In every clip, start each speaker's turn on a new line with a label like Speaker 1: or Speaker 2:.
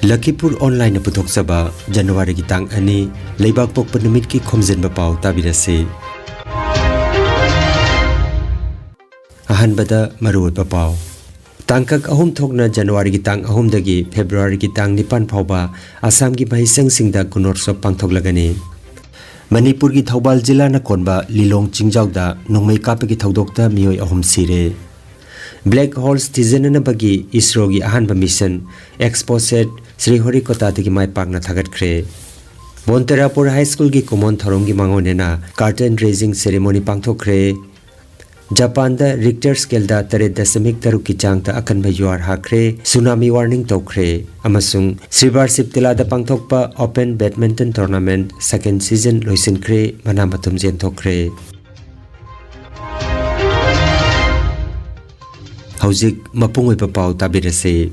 Speaker 1: Lakhipuronline puthokchaba January ki tang ani leibak pokpa numit ki Khomjinba Pao tabirase. Ahanbada maruoiba Pao. Tangkak ahum thokna January ki tang ahum dagi February ki tang nipan phauba Assam ki mahisang singda gunorso pangthoklagani. Manipur ki Thobal jila na konba Lilong Chingjauda nongmai kape ki thodokta mioi ahum sire. Black holes tizenana bagi ISRO gi ahanba mission Exposet Sri Horikota tagi mai pakna thagat khre. Bonterapur High School ki common thorongi mangonena curtain raising ceremony pangthokre. Japan da Richter scale da 3.3 ki changta akan bayuar hakre tsunami warning tokre amasung Sribar Siptila da pangthokpa Open Badminton Tournament second season loisin kre manamatum jen thokre. Haujik mapungoi pa Pao tabirase.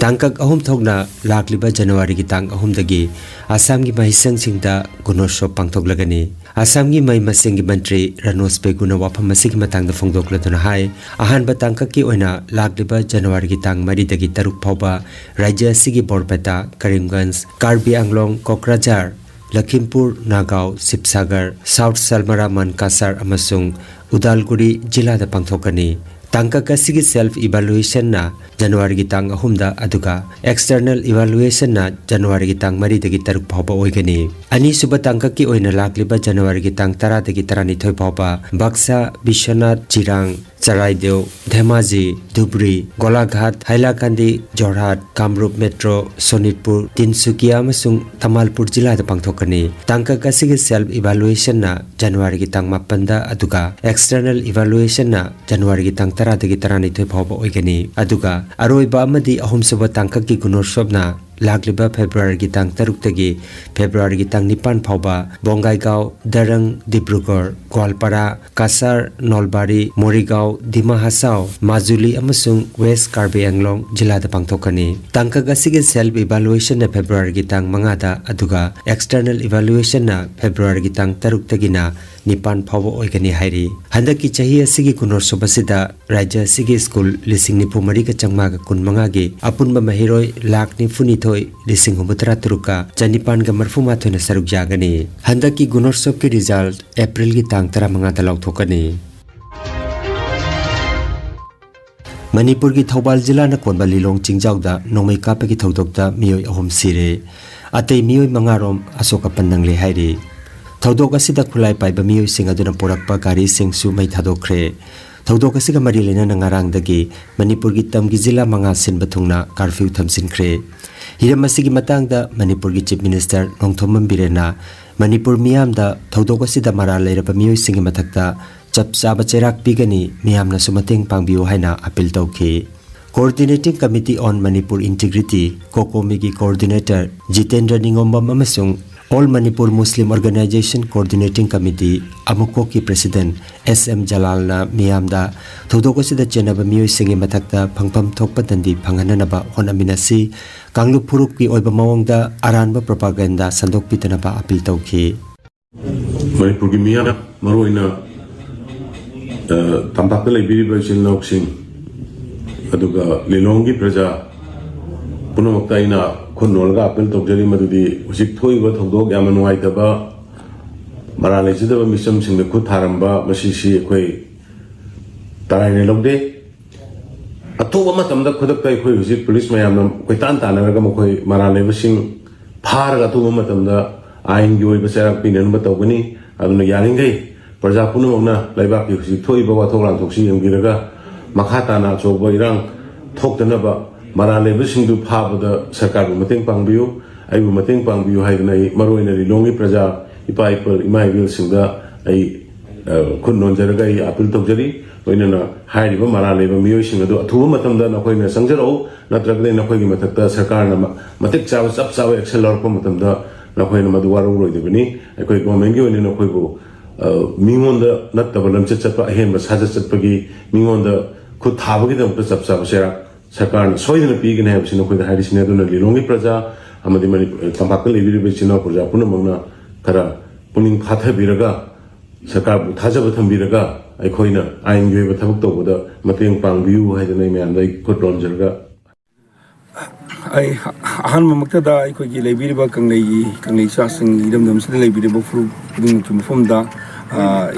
Speaker 1: Tangkak ahum thokna lakliba January ki tang ahum dagi Assam gi mahisang singda gunosho pangthoklagani. Assam gi mai masing gi mantri Ranos Beguna wafam masig matang da phongdokladuna hai ahan ba tangkak ki oina lakliba January ki tang mari dagi taruk phauba rajya sigi Borpeta, Karimganj, Karbi Anglong, Kokrajhar, Lakhipur, Nagaon, Sibsagar, South Salmara, Mankasar amasung Udalguri jila da pangthokani. Tangkak asigi self evaluation na January ki tang ahumda aduga external evaluation na January ki tang mari dagi taruk phauba oigani. Ani suba tangkak ki oina lakliba January ki tang 10 dagi 12 phauba Baksa, Bishanath, Chirang, Charaideo, Dhemaji, Dhubri, Golaghat, Hailakandi, Jorhat, Kamrup Metro, Sonitpur, Tinsukia amasung Tamalpur jila da pangthokani. Tangkak asigi self evaluation na January ki tang 8 da aduga external evaluation na January ki tang 10 dagi 12 phauba oigani. Aduga aroiba amadi ahum suba tangkak ki gunorsobna lakliba February ki tang 3 dagi February ki tang 9 phauba Bongaigaon, Darang, Dibrugarh, Gwalpara, Kasar, Nolbari, Morigao, Dima Hasao, Majuli amasung West Karbi Anglong jila da pangthokani. Tangkak asigi self evaluation na February ki tang 5 da aduga external evaluation na February ki tang 3 dagi na 9 phauba oigani hairi. Handaki chahi asigi gunorsobasida rajya asigi school lising nipu mari ka changma ka kun manga gi apunba mahiroi lakh ni funi thoi lising humutara turuka chanipan ga marfuma thoina saruk jagani. Handaki gunorsob ki result April ki tang 15 da lauthokani. Manipur ki Thobal jila na konba Lilong Chingjauda nongmai kape ki thodokta mioi ahum sire. Atei mioi mangarom asoka pandang le hairi. Thodok asida khulai paiba mioi sing aduna porakpa gari singsu mai thadokre. Thodok asiga mari lena na ngarang dagi Manipur ki tamgi jila manga sinba thungna curfew thamsinkre. Hiram asigi matangda Manipur ki Chief Minister Nongthomam Birena Manipur miyam da thodok asida mara leiraba mioi singi mathakta chap chaba cherak pigani miyamna sumateng pangbiu haina appeal tawki. Coordinating Committee on Manipur Integrity Kokomi ki Coordinator Jitendra Ningombam amasung All Manipur Muslim Organization Coordinating Committee Amuko ki President SM Jalalna miyamda thodokosida chenaba mioi singi mathakta phangpam thokpa dandi phanghananaba honaminasi Kanglup Phurup ki oiba mawongda aranba propaganda sandokpitanaba appeal tawki.
Speaker 2: Manipur ki miyam maroina Tampak leibiriba silnoksing aduga Lilongi praja punamakta ina khonnolga appeal tawjari madudi usik thoiba thodok yamna nuaitaba marale sidaba misam singda khut tharamba masisi ekhoi taraine logde atoba matamda khodakta ekhoi usik police mayamna koitan tanaraga mkhoi marale basing pharaga atoba matamda ain gi oiba serak pinan batawgani aduna yaringai Praja punamakna laibak ki usik thoiba wathoklan thoksi yamgiraga makhata na choba irang thoktanaba marale basingdu phabada sarkar bu mateng pangbiu aibu mateng pangbiu haidna maroina Lilongi praja ipaipal imaivil singda ai khunnon jaraga ai appeal tawjari oinana hairiba marale ba mioi singadu athuba matamda nakoina sangjaro natraga nakoigi mathakta sarkar na matek chawa chap chawa action lorpa matamda nakoina madu waru roidebani akoi government gi oinana nakoibu mingonda nattaba lamchat chatpa ahem saja chatpagi mingonda khud thabagi damta chap chawa sera sarkar soidana pigane habsina khoi hairi sine aduna Lilongi praja amadi mani Tampak leibiriba china praja punamagna kara puning phathabiraga sarkar bu thajaba thambiraga aikhoina ain gi ba thabak tawbada mateng pangbiu haidana myamda khut ronjarga
Speaker 3: ai ahan mamakta akhoi gi leibiriba kanglei cha sing idam sida leibiriba furu ding mufumda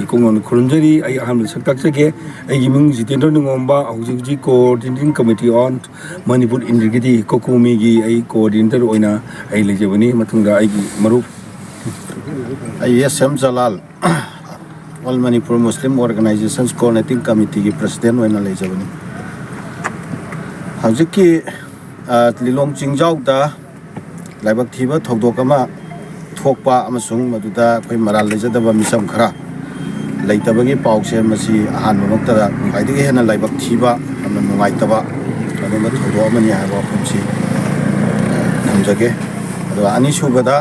Speaker 3: ikongon khurunjari ai ahan saktak chage ai gi ming jitendra ngomba hauji coordinating committee on manipur integrity kokumi gi ai coordinator oina ai lejabani mathungda ai gi marup
Speaker 4: ai SM Jalal All Manipur Muslim Organizations Coordinating Committee ki president oina lejabani hauji Lilong Jingjau da laibak thiba thodok ama thokpa amasung maduda koi maral lejadaba misam khara leitabagi pause masi ahan mamakta ngaidigi hena laibak thiba amna nungaitaba aduma thodo amani haba phumsi namjage ado ani subada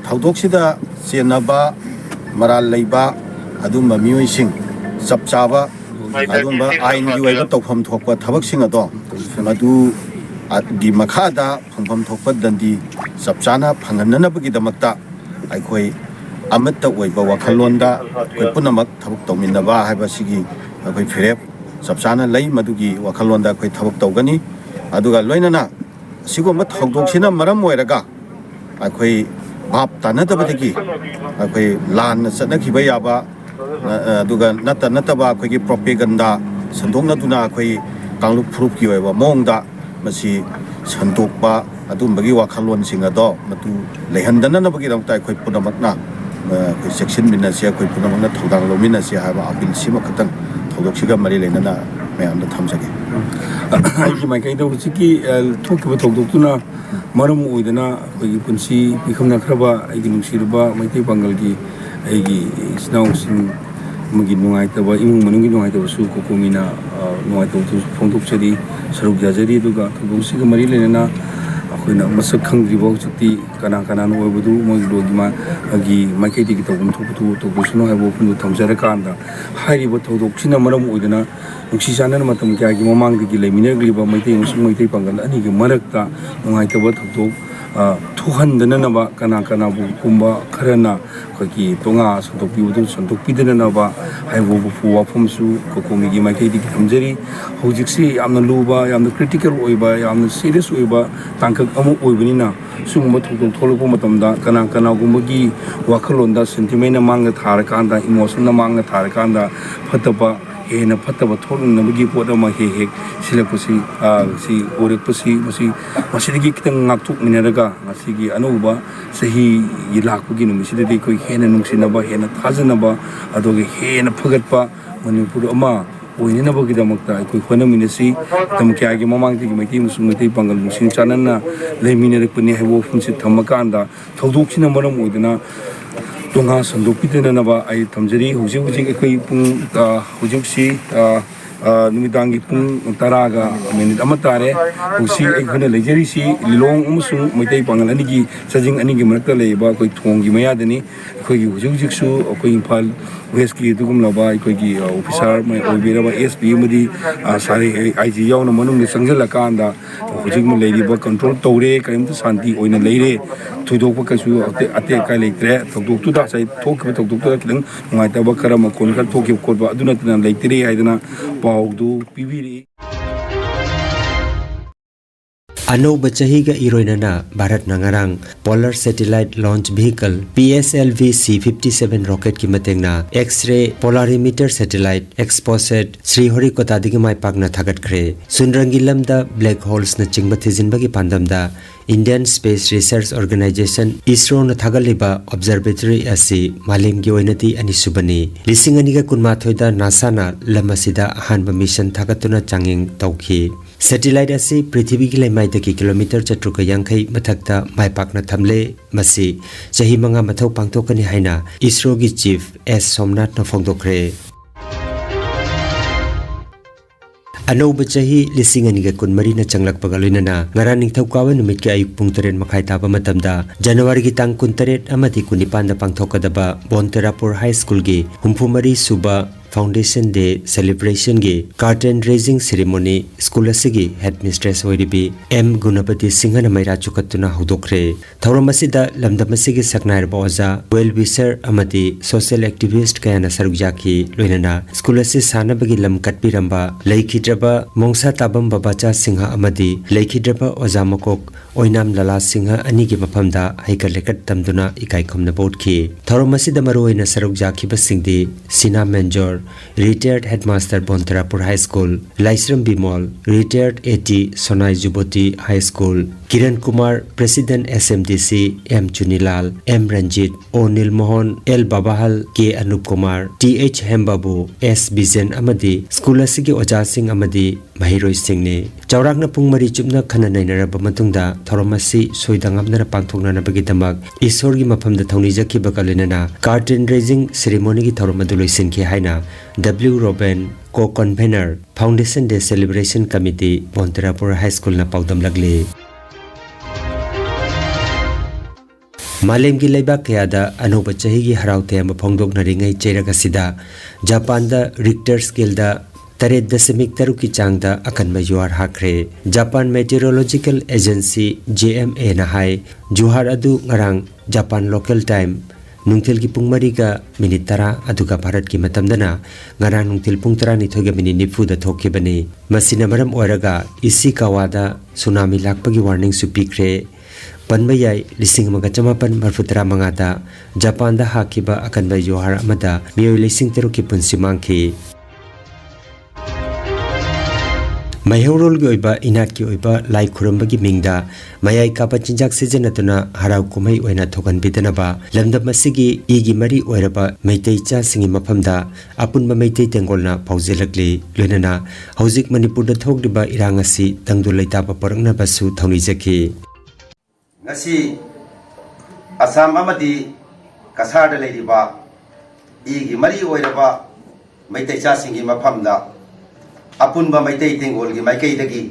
Speaker 4: thodok sida chenaba maral leiba aduma mioi sing sapchaba aduma ain gi waiba tawpham thokpa thabak sing ado madu di makhada phumpham thokpa dandi sapchana phangananabagi damakta aikhoi amatta oiba wakhalonda koi punamak thabuk tawminaba haiba sigi koi firep sapchana lei madugi wakhalonda koi thabuk tawgani aduga loinana sigomba thodok maram oiraga aikhoi bap tanadabadagi aikhoi lan sanakhiba yaba aduga nataba koi gi propaganda sandongna duna koi kanglup phurup ki oiba mongda masi santokpa adumbagi wakhalon singado matu lehandana nabagi ramta khoi punamakna khoi section minasi khoi punamakna thodang lominasi haba apil sima khatang thodok siga mari lenana mayam da thamjage
Speaker 3: ai gi mai kai do chiki thokba thodok tuna maram oidana khoi punsi bikhumna khraba ai gi nungsiruba maitei bangal gi ai gi snaw sing magi nungai taba imung manungi nungai taba su kokomina nungai taba phongtok chadi saruk jajari duga thobong siga mari lenana akhoi masak khangribo chukti kana no obudu moi logi ma agi makai digi tobum thobutu tobusuno habo phundu thamjara kanda hairibo thodok sina maram oidana nuksi sanan matam kya gi mamang digi lemina gliba maitei musung maitei pangal ani gi marakta nungai taba thodok thuhandana naba kana bu kumba kharana khaki tonga sandok biudu sandok pidana naba haibo bu fuwa phumsu kokomi gi makai digi thamjari hojiksi yamna luba yamna critical oiba yamna serious oiba tangkak amu oibinina sungma thokdong tholopo matamda kana gumbagi wakhalonda sentiment manga tharakanda emotion na manga tharakanda phataba hena phataba thornabagi pot ama he silakpasi si orekpasi masidagi kitang ngakthuk minaraga ngasigi anuba sahi ilakpagi numisidadi koi hena nungsinaba hena thajanaba adoge hena phagatpa manipur ama oinabagi damakta koi honaminasi tamkyagi mamangti maiti musung maiti pangal musing chanana leminarakpani hebo funsi thamakanda thodokchina maram oidana tonga sandokpidana naba ai thamjari hujik ekoi pung hujuksi numidangi pung 10 minute ama tare usi ekhona lejari si lilong amusung maitai pangal anigi sajing anigi marakta leiba koi thonggi mayadani khoi hujik su koi imphal west ki dugum laba koi gi officer mai oibiraba SP mudi sari IG yauna manung ni sangjala kanda hujik ma leiba control tore kaimta santi oina leire thuidokpa kasu ate kai leitre thokdok tu da sai thokba thokdok tu kitang ngai ta ba karama kon kar thokki kodba aduna tina leitre haidana pawdu pibiri
Speaker 1: Anouba chahiga iroinana Bharat nangarang Polar Satellite Launch Vehicle PSLV C-57 rocket ki matengna X-ray polarimeter satellite exposed Sriharikota digi mai pakna thagat khre Sunrangi lamda black holes na chingba thijinbagi pandamda Indian Space Research Organization ISRO na thagaliba observatory asi malim gi oinati ani subani lisinganiga kunmathoida NASA na lamasida hanba mission thagatuna changing tawkhi Satellite asi Prithvi ki lemai taki kilometer chatruka yankhai mathakta maipakna thamle masi chahi manga mathau pangtokani haina ISRO gi chief S Somnath na phongdokre Anouba chahi lisinganiga kunmari na changlakpaga loinana ngara ningthaukawa numit ki ayuk pung 3 makhai taba matamda January gi tang 13 amati 19 da pangthokadaba Bonterapur High School gi humphumari suba foundation day celebration गे curtain raising ceremony school असगी headmistress होइरिबी M Gunapati Singh न मैरा चुकत्तुना हौदोखरे थौरम असिदा लमदम असिगी सकनायरबा ओजा well wisher अमदी social activist कयाना सरुजाकी लोइनना स्कूल असि सानबगी लम कटपिरंबा लैखिद्रबा मोंसा ताबम बाबाचा सिंह अमदी लैखिद्रबा ओजा मकोक ओइनाम लला सिंह अनिगी मफमदा हाइकर लेकट तमदुना इकाई खमना बोटखी थौरम असिदा मरुओइना सरुजाकीबा सिंगदी सिना मेंजर retired headmaster Bontrapur high school Laishram Bimol retired AT Sonai Juboti high school Kiran Kumar president SMDC M Chunilal M Ranjit O Nilmohan L Babahal K Anup Kumar TH Hembabu S Bijen अमदी स्कूल असिगी ओजा सिंह अमदी महिरोई सिंह ने चौराकना पुंग मरी चुपना खना नैनरबा मतुंगदा थौरम असि सोइदांगामना पांथोकनानबगीदमक ईश्वरगी मफमदा थौनिजखिबगा लोइनना कार्टन रेजिंग सेरेमनी की थौरम अदु लोइसिनखि हाइना W. Robin Co-Convener Foundation Day Celebration Committee Bontarapur High School na paudam lagli Malem gi leibak kayada anoba chahi gi haraute ama phongdok na ringai cheraga sida Japan da Richter scale da 3.3 ki chang da akan ma yuar hakre Japan Meteorological Agency JMA na hai juhar adu ngarang Japan local time Nungtil ki pung mari ka minit tara aduga Bharat ki matamdana ngara nungtil pung tara ni thoga minit nifu da thoke bani masina maram oiraga Ishikawa da tsunami lakpagi warning su pikre panba yai lising maga chamapan marfutara mangada Japan da hakiba akan ba yohar amada miyoi lising teru ki punsi mangki Mayhorol gi oiba inat ki oiba lai khurambagi mingda mayai kapa chinjak sejanatuna harau kumai oina thogan bidanaba lamdam masigi igi mari oiraba meitei cha singi maphamda apunba meitei tengolna paujelakli loinana hojik manipur da thokdiba irangasi tangdu leitaba parangna basu thoni jaki
Speaker 5: ngasi asam amadi kasar da leiriba igi mari oiraba meitei cha singi maphamda Apunba maitei tengol gi maikai dagi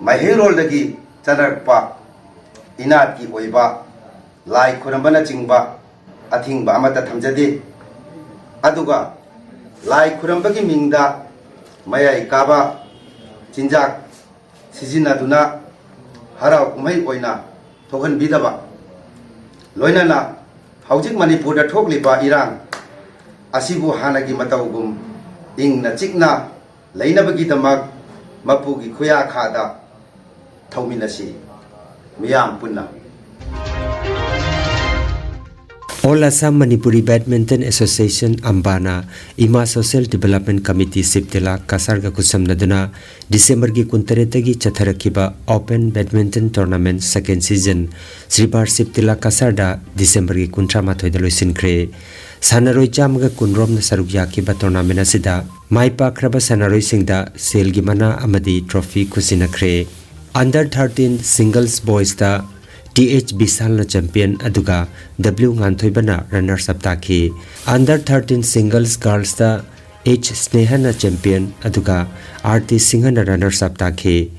Speaker 5: maherol dagi chanarpa inat ki oiba lai khurambana chingba athingba amata thamjade aduga lai khurambagi mingda mayai kaba chinjak sijinaduna harau kumai oina thogan bidaba loinana haujik manipur da thokliba irang asibu hanagi matawgum ingna chikna Lainabagi damak mapugi kuya khada thauminasi miyam punna
Speaker 1: All Assam Manipuri Badminton Association Ambana Ima Social Development Committee Siptela Kasarga Kusamnaduna December gi kuntaretagi chatharakiba Open Badminton Tournament second season Sribar Siptela Kasarda December gi kuntrama thoidaloisinkre Sanaroi chamga kunrom na sarugya ki ba tournament asida mai pakraba sanaroi singda selgi mana amadi trophy kusinakre under 13 singles boys da TH Bisal na champion aduga W Nganthoibana runners up taki under 13 singles girls da H Sneha na champion aduga RT Singha na runners up taki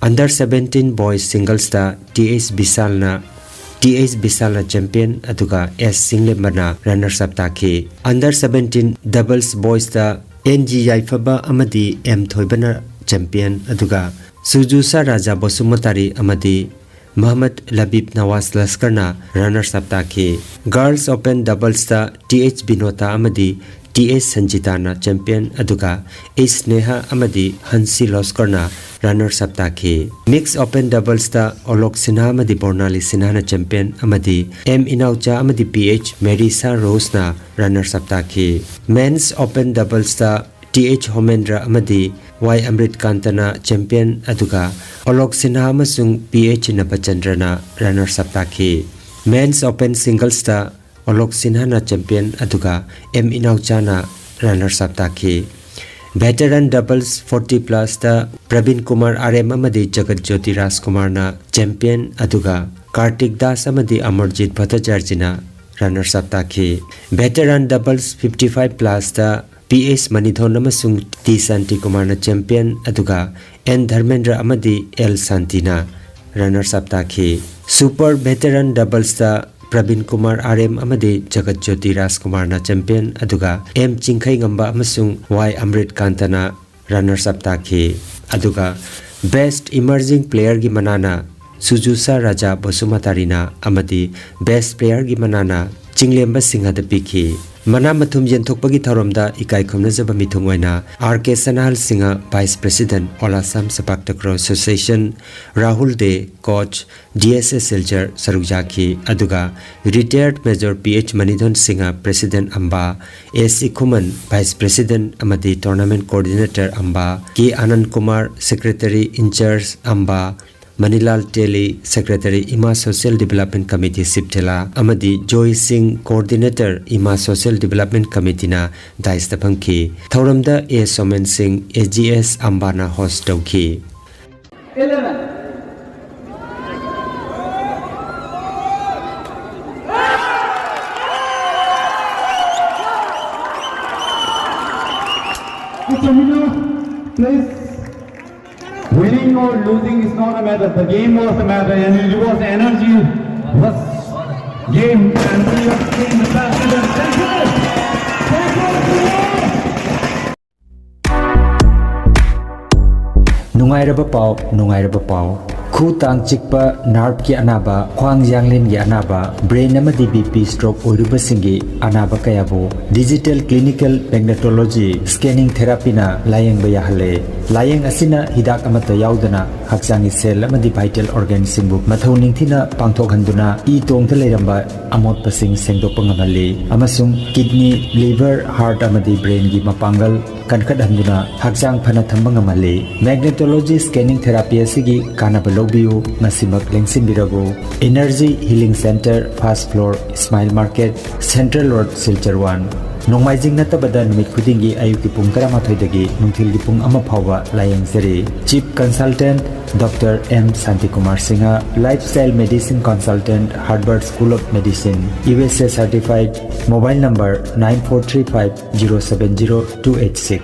Speaker 1: under 17 boys singles da TH Bisal na champion aduga S Singlebana runners up taki under 17 doubles boys da NG Yaifaba amadi M Thoibana champion aduga Sujusa Raja Bosumatari amadi Muhammad Labib Nawaz Laskarna runners up taki girls open doubles da TH Binota amadi TH Sanjitana champion aduga H Sneha amadi Hansi Loskarna runners up taki mix open doubles da Olok Sinha amadi Bornali Sinha na champion amadi M Inaucha amadi PH Marisa Rose na runners up taki men's open doubles da TH Homendra amadi Y Amrit Kantana champion aduga Olok Sinha amasung PH Nabachandrana runners up taki men's open singles da Olok Sinha na champion aduga M Inaucha na runners up taki veteran doubles 40 plus da Praveen Kumar RM amadi Jagat Jyoti Raj Kumar na champion aduga Kartik Das amadi Amarjit Bhattacharya runners up taki veteran doubles 55 plus da PS Manidhon amasung T Santi Kumar na champion aduga N Dharmendra amadi L Santina runners up taki super veteran doubles da Pravin Kumar RM amadi Jagat Jyoti Rajkumar na champion aduga M Chingkhai ngamba amasung Y Amrit Kantana runners up takhi aduga Best Emerging Player gi manana Sujusa Raja Bosumatarina amadi Best Player gi manana Chinglemba Singha da pikhi Mana mathum yenthokpagi tharomda ikai khomnajaba mithungoina RK Sanahal Singha Vice President All Assam Sepak Takraw Association Rahul De Coach DSS Silchar Sarukjaki aduga Retired Major PH Manidhan Singha President Amba AC Khuman Vice President amadi Tournament Coordinator Amba K Anand Kumar Secretary in Charge Amba Manilal Teli Secretary IMA Social Development Committee Siptela Amadi Joy Singh Coordinator IMA Social Development Committee na Daista Pangki Thoramda A Somen Singh AGS Ambana host Dauki
Speaker 6: 11 It's a minute, please. Winning or losing is not a matter. The game was the matter, and it was the energy was game, and we have seen the president. Thank you.
Speaker 7: Nungairaba pau. Khu tang chikpa nerve ki anaba, khwang janglin ki anaba, brain amadi BP stroke oruba singi anaba kayabu. Digital clinical magnetology scanning therapy na layeng bayahale. Layeng asina hidak amata yaudana haksangi cell amadi vital organ singbu mathau ningthina pangthok handuna I tongtha leiramba amot pasing sengdokpa ngamali amasung kidney liver heart amadi brain gi mapangal kankhat handuna haksang phana thamba ngamali magnetology scanning therapy asigi kanaba lobiu ngasimak lengsin birago energy healing center first floor smile market central road silchar 1 Nongmaijing natabada numit khudingi ayuki pung 13 dagi nungthil gi pung 1 phawa layeng seri chief consultant Dr. M. Santikumar Singha, lifestyle medicine consultant, Harvard School of Medicine, USA certified, mobile number 9435070286.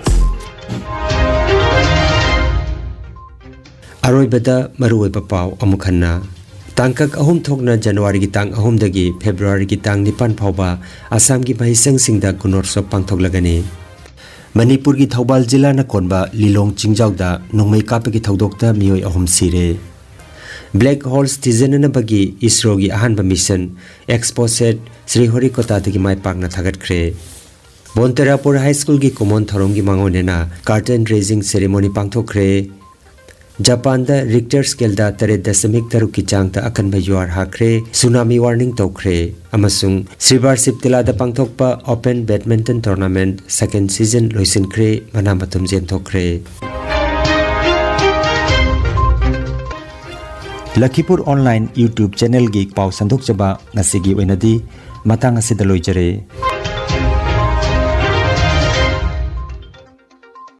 Speaker 1: Aroibada maruoiba pau amukhanna Tangkak ahum thokna January gi tang ahum dagi February gi tang 9 phawba Assam gi mahisang singda gunorso pangthok lagani Manipur gi Thobal jila na konba Lilong Chingjauda nongmai kape gi thodokta mioi ahum sire Black Holes Tizenana bagi ISRO gi ahanba mission Exposet Sri Horikota dagi mai pakna thagat khre Bonterapur High School gi common thorom gi mangonena curtain raising ceremony pangthok khre Japan da Richter scale da 3.3 ki chang ta akan ba yuar hakre tsunami warning tokre amasung Sribar Siptila da pangthokpa open badminton tournament second season loisin kre manamatum jen tokre
Speaker 7: Lakhipur online YouTube channel gi pau sandok chaba ngasigi oinadi matang asida loijare